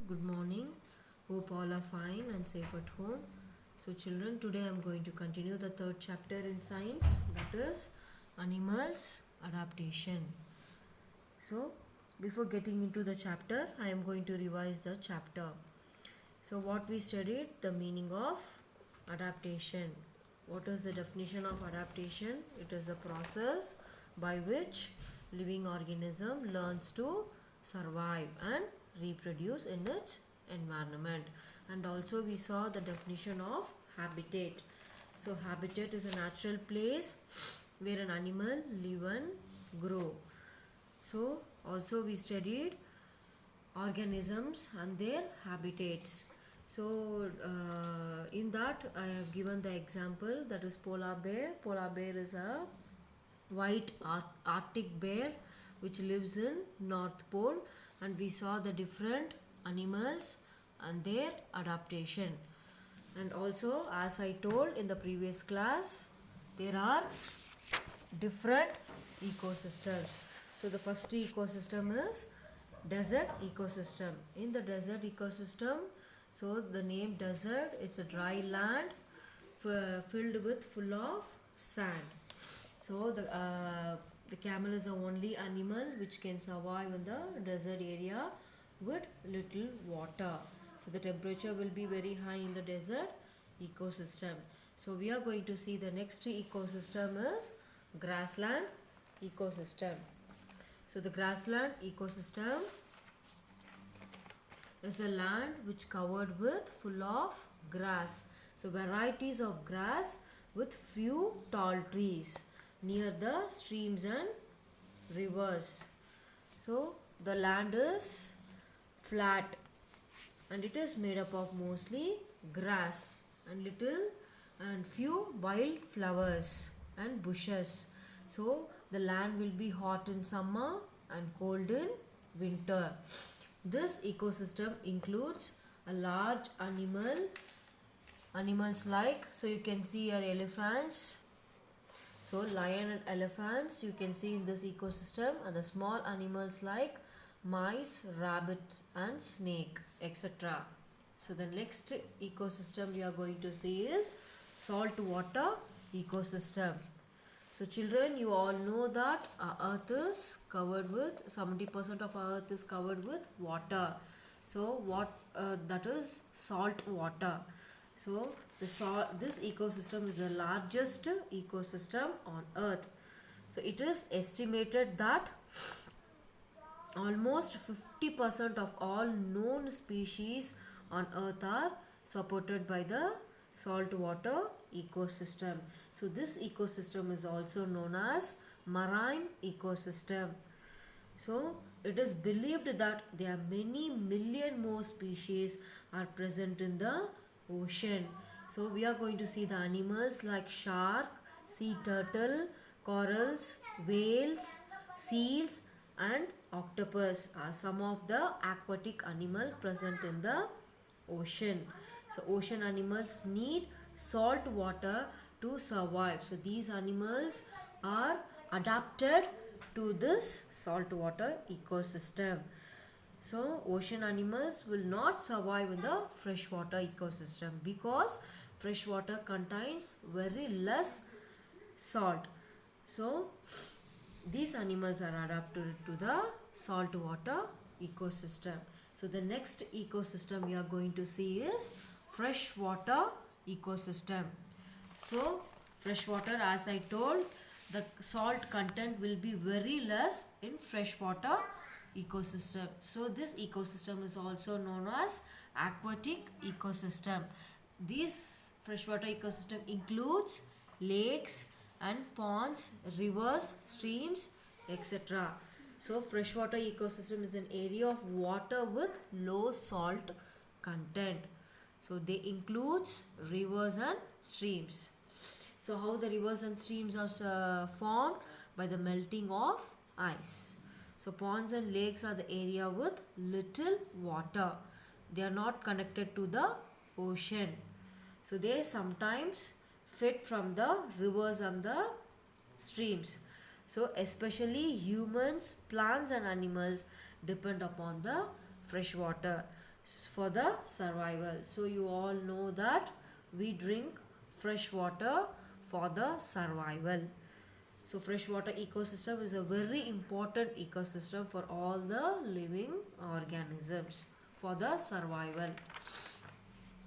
Good morning. Hope all are fine and safe at home. So, children, today I am going to continue the third chapter in science, that is animals adaptation. So, before getting into the chapter, I am going to revise the chapter. So, what we studied, the meaning of adaptation. What is the definition of adaptation? It is the process by which living organism learns to survive and reproduce in its environment. And also we saw the definition of habitat. So habitat is a natural place where an animal live and grow. So also we studied organisms and their habitats. So in that I have given the example, that is polar bear. Polar bear is a white Arctic bear which lives in North Pole, and we saw the different animals and their adaptation. And also, as I told in the previous class, there are different ecosystems. So the first ecosystem is desert ecosystem. In the desert ecosystem, so the name desert, it's a dry land filled with full of sand. So the camel is the only animal which can survive in the desert area with little water. So the temperature will be very high in the desert ecosystem. So we are going to see the next ecosystem is grassland ecosystem. So the grassland ecosystem is a land which covered with full of grass. So varieties of grass with few tall trees near the streams and rivers. So the land is flat and it is made up of mostly grass and little and few wild flowers and bushes. So the land will be hot in summer and cold in winter. This ecosystem includes a large animals like, so you can see your elephants. So lion and elephants you can see in this ecosystem, and the small animals like mice, rabbit and snake, etc. So the next ecosystem we are going to see is saltwater ecosystem. So children, you all know that our earth is covered with 70% of our earth is covered with water. So that is salt water. So this ecosystem is the largest ecosystem on earth. So it is estimated that almost 50% of all known species on earth are supported by the saltwater ecosystem. So this ecosystem is also known as marine ecosystem. So it is believed that there are many million more species are present in the ocean. So we are going to see the animals like shark, sea turtle, corals, whales, seals and octopus are some of the aquatic animals present in the ocean. So ocean animals need salt water to survive. So these animals are adapted to this saltwater ecosystem. So ocean animals will not survive in the freshwater ecosystem because freshwater contains very less salt. So these animals are adapted to the saltwater ecosystem. So the next ecosystem we are going to see is freshwater ecosystem. So freshwater, as I told, the salt content will be very less in freshwater ecosystem. So this ecosystem is also known as aquatic ecosystem. This freshwater ecosystem includes lakes and ponds, rivers, streams, etc. So freshwater ecosystem is an area of water with low salt content. So they includes rivers and streams. So how the rivers and streams are formed? By the melting of ice. So ponds and lakes are the area with little water. They are not connected to the ocean. So they sometimes fed from the rivers and the streams. So especially humans, plants and animals depend upon the fresh water. for the survival. So you all know that we drink fresh water for the survival. So freshwater ecosystem is a very important ecosystem for all the living organisms for the survival.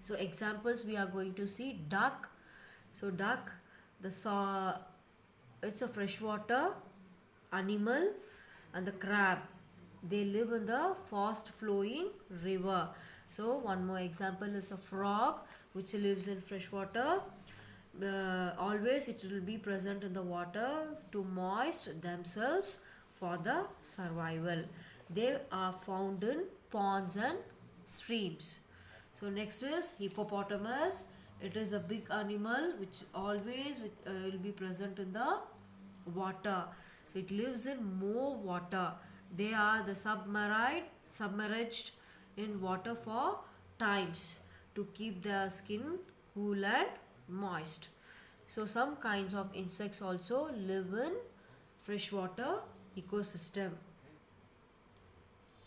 So examples we are going to see: duck. So duck, it's a freshwater animal, and the crab, they live in the fast flowing river. So one more example is a frog which lives in freshwater. Always it will be present in the water to moist themselves for the survival. They are found in ponds and streams. So next is hippopotamus. It is a big animal which always will be present in the water. So it lives in more water. They are the submerged in water for times to keep their skin cool and moist. So some kinds of insects also live in freshwater ecosystem.